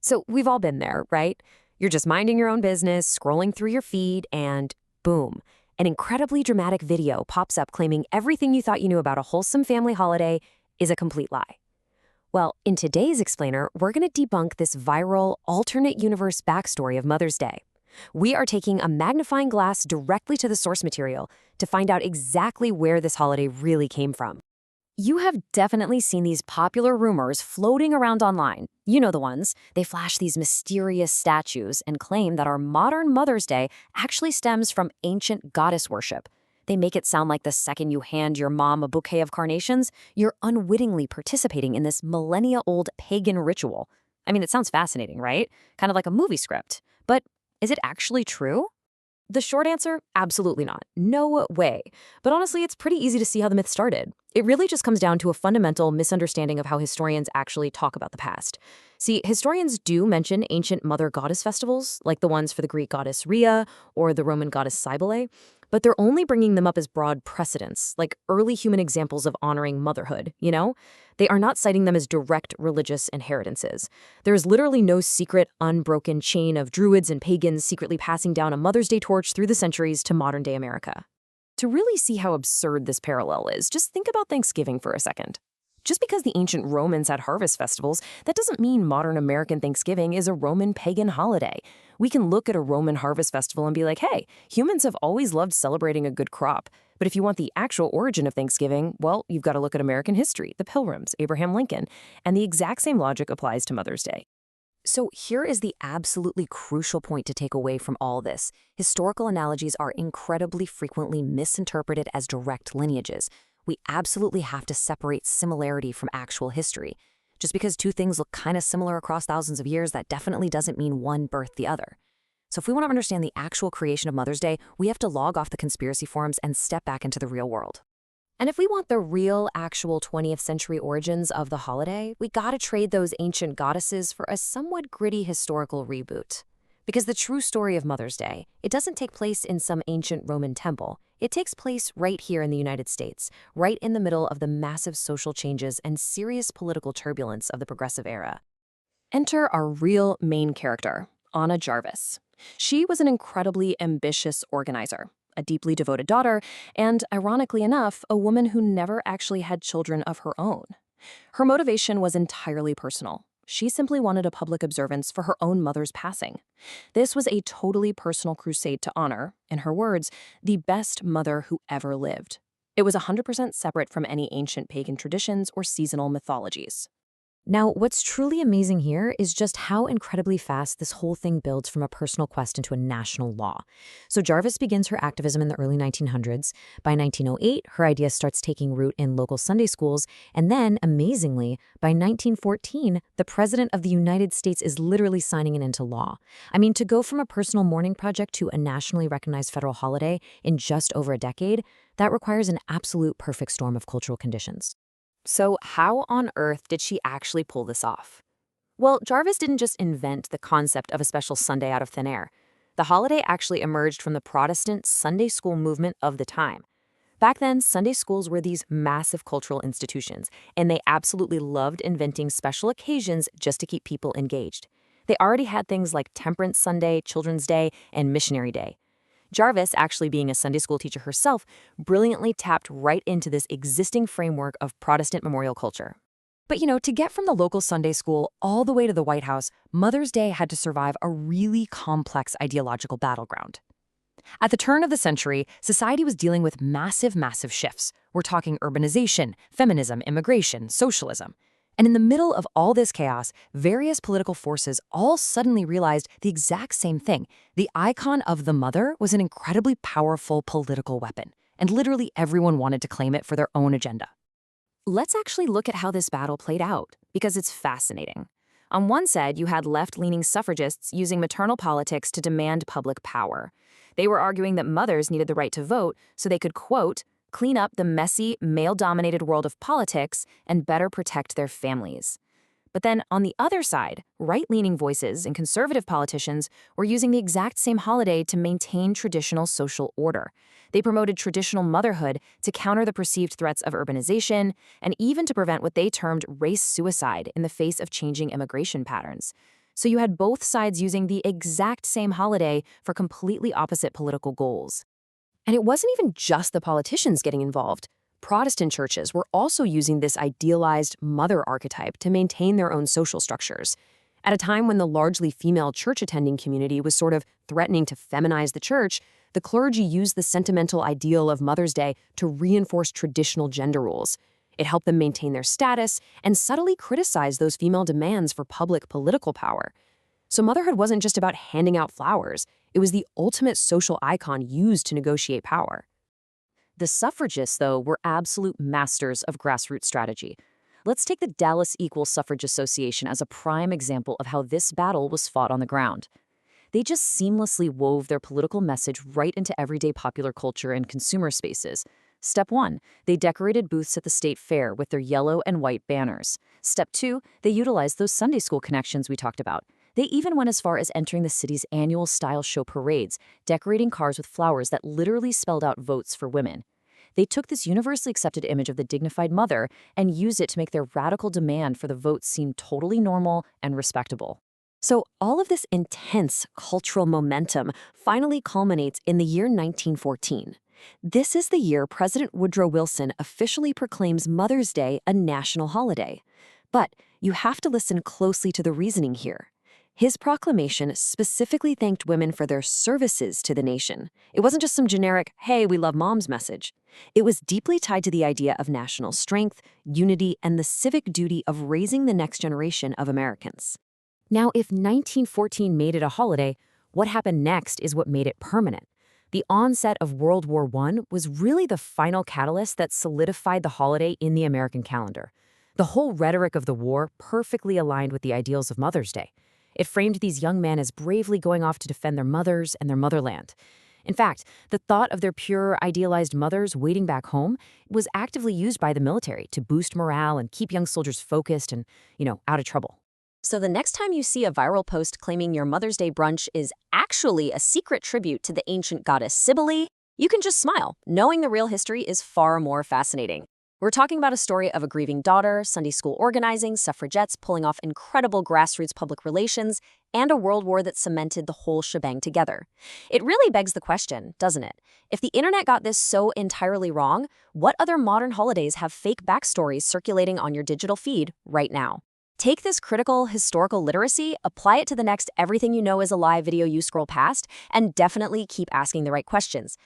So we've all been there, right? You're just minding your own business, scrolling through your feed, and boom, an incredibly dramatic video pops up claiming everything you thought you knew about a wholesome family holiday is a complete lie. Well, in today's Explainer, we're going to debunk this viral, alternate universe backstory of Mother's Day. We are taking a magnifying glass directly to the source material to find out exactly where this holiday really came from. You have definitely seen these popular rumors floating around online. You know the ones. They flash these mysterious statues and claim that our modern Mother's Day actually stems from ancient goddess worship. They make it sound like the second you hand your mom a bouquet of carnations, you're unwittingly participating in this millennia-old pagan ritual. I mean, it sounds fascinating, right? Kind of like a movie script. But is it actually true? The short answer, absolutely not. No way. But honestly, it's pretty easy to see how the myth started. It really just comes down to a fundamental misunderstanding of how historians actually talk about the past. See, historians do mention ancient mother goddess festivals, like the ones for the Greek goddess Rhea or the Roman goddess Cybele, but they're only bringing them up as broad precedents, like early human examples of honoring motherhood, you know? They are not citing them as direct religious inheritances. There is literally no secret, unbroken chain of druids and pagans secretly passing down a Mother's Day torch through the centuries to modern-day America. To really see how absurd this parallel is, just think about Thanksgiving for a second. Just because the ancient Romans had harvest festivals, that doesn't mean modern American Thanksgiving is a Roman pagan holiday. We can look at a Roman harvest festival and be like, hey, humans have always loved celebrating a good crop. But if you want the actual origin of Thanksgiving, well, you've got to look at American history, the Pilgrims, Abraham Lincoln, and the exact same logic applies to Mother's Day. So here is the absolutely crucial point to take away from all this. Historical analogies are incredibly frequently misinterpreted as direct lineages. We absolutely have to separate similarity from actual history. Just because two things look kind of similar across thousands of years, that definitely doesn't mean one birthed the other. So if we want to understand the actual creation of Mother's Day, we have to log off the conspiracy forums and step back into the real world. And if we want the real, actual 20th century origins of the holiday, we gotta trade those ancient goddesses for a somewhat gritty historical reboot. Because the true story of Mother's Day, it doesn't take place in some ancient Roman temple. It takes place right here in the United States, right in the middle of the massive social changes and serious political turbulence of the Progressive Era. Enter our real main character, Anna Jarvis. She was an incredibly ambitious organizer, a deeply devoted daughter, and, ironically enough, a woman who never actually had children of her own. Her motivation was entirely personal. She simply wanted a public observance for her own mother's passing. This was a totally personal crusade to honor, in her words, the best mother who ever lived. It was 100% separate from any ancient pagan traditions or seasonal mythologies. Now, what's truly amazing here is just how incredibly fast this whole thing builds from a personal quest into a national law. So Jarvis begins her activism in the early 1900s. By 1908, her idea starts taking root in local Sunday schools. And then, amazingly, by 1914, the President of the United States is literally signing it into law. I mean, to go from a personal mourning project to a nationally recognized federal holiday in just over a decade, that requires an absolute perfect storm of cultural conditions. So how on earth did she actually pull this off? Well, Jarvis didn't just invent the concept of a special Sunday out of thin air. The holiday actually emerged from the Protestant Sunday school movement of the time. Back then, Sunday schools were these massive cultural institutions, and they absolutely loved inventing special occasions just to keep people engaged. They already had things like Temperance Sunday, Children's Day, and Missionary Day. Jarvis, actually being a Sunday school teacher herself, brilliantly tapped right into this existing framework of Protestant memorial culture. But to get from the local Sunday school all the way to the White House, Mother's Day had to survive a really complex ideological battleground. At the turn of the century, society was dealing with massive shifts. We're talking urbanization, feminism, immigration, socialism. And in the middle of all this chaos, various political forces all suddenly realized the exact same thing. The icon of the mother was an incredibly powerful political weapon, and literally everyone wanted to claim it for their own agenda. Let's actually look at how this battle played out, because it's fascinating. On one side, you had left-leaning suffragists using maternal politics to demand public power. They were arguing that mothers needed the right to vote so they could, quote, clean up the messy, male-dominated world of politics and better protect their families. But then, on the other side, right-leaning voices and conservative politicians were using the exact same holiday to maintain traditional social order. They promoted traditional motherhood to counter the perceived threats of urbanization and even to prevent what they termed race suicide in the face of changing immigration patterns. So you had both sides using the exact same holiday for completely opposite political goals. And it wasn't even just the politicians getting involved. Protestant churches were also using this idealized mother archetype to maintain their own social structures. At a time when the largely female church-attending community was sort of threatening to feminize the church, the clergy used the sentimental ideal of Mother's Day to reinforce traditional gender roles. It helped them maintain their status and subtly criticize those female demands for public political power. So motherhood wasn't just about handing out flowers. It was the ultimate social icon used to negotiate power. The suffragists, though, were absolute masters of grassroots strategy. Let's take the Dallas Equal Suffrage Association as a prime example of how this battle was fought on the ground. They just seamlessly wove their political message right into everyday popular culture and consumer spaces. Step 1, they decorated booths at the state fair with their yellow and white banners. Step 2, they utilized those Sunday school connections we talked about. They even went as far as entering the city's annual style show parades, decorating cars with flowers that literally spelled out votes for women. They took this universally accepted image of the dignified mother and used it to make their radical demand for the vote seem totally normal and respectable. So all of this intense cultural momentum finally culminates in the year 1914. This is the year President Woodrow Wilson officially proclaims Mother's Day a national holiday. But you have to listen closely to the reasoning here. His proclamation specifically thanked women for their services to the nation. It wasn't just some generic, hey, we love moms message. It was deeply tied to the idea of national strength, unity, and the civic duty of raising the next generation of Americans. Now, if 1914 made it a holiday, what happened next is what made it permanent. The onset of World War I was really the final catalyst that solidified the holiday in the American calendar. The whole rhetoric of the war perfectly aligned with the ideals of Mother's Day. It framed these young men as bravely going off to defend their mothers and their motherland. In fact, the thought of their pure, idealized mothers waiting back home was actively used by the military to boost morale and keep young soldiers focused and, out of trouble. So the next time you see a viral post claiming your Mother's Day brunch is actually a secret tribute to the ancient goddess Cybele, you can just smile, knowing the real history is far more fascinating. We're talking about a story of a grieving daughter, Sunday school organizing, suffragettes pulling off incredible grassroots public relations, and a world war that cemented the whole shebang together. It really begs the question, doesn't it? If the internet got this so entirely wrong, what other modern holidays have fake backstories circulating on your digital feed right now? Take this critical historical literacy, apply it to the next everything you know is a lie video you scroll past, and definitely keep asking the right questions.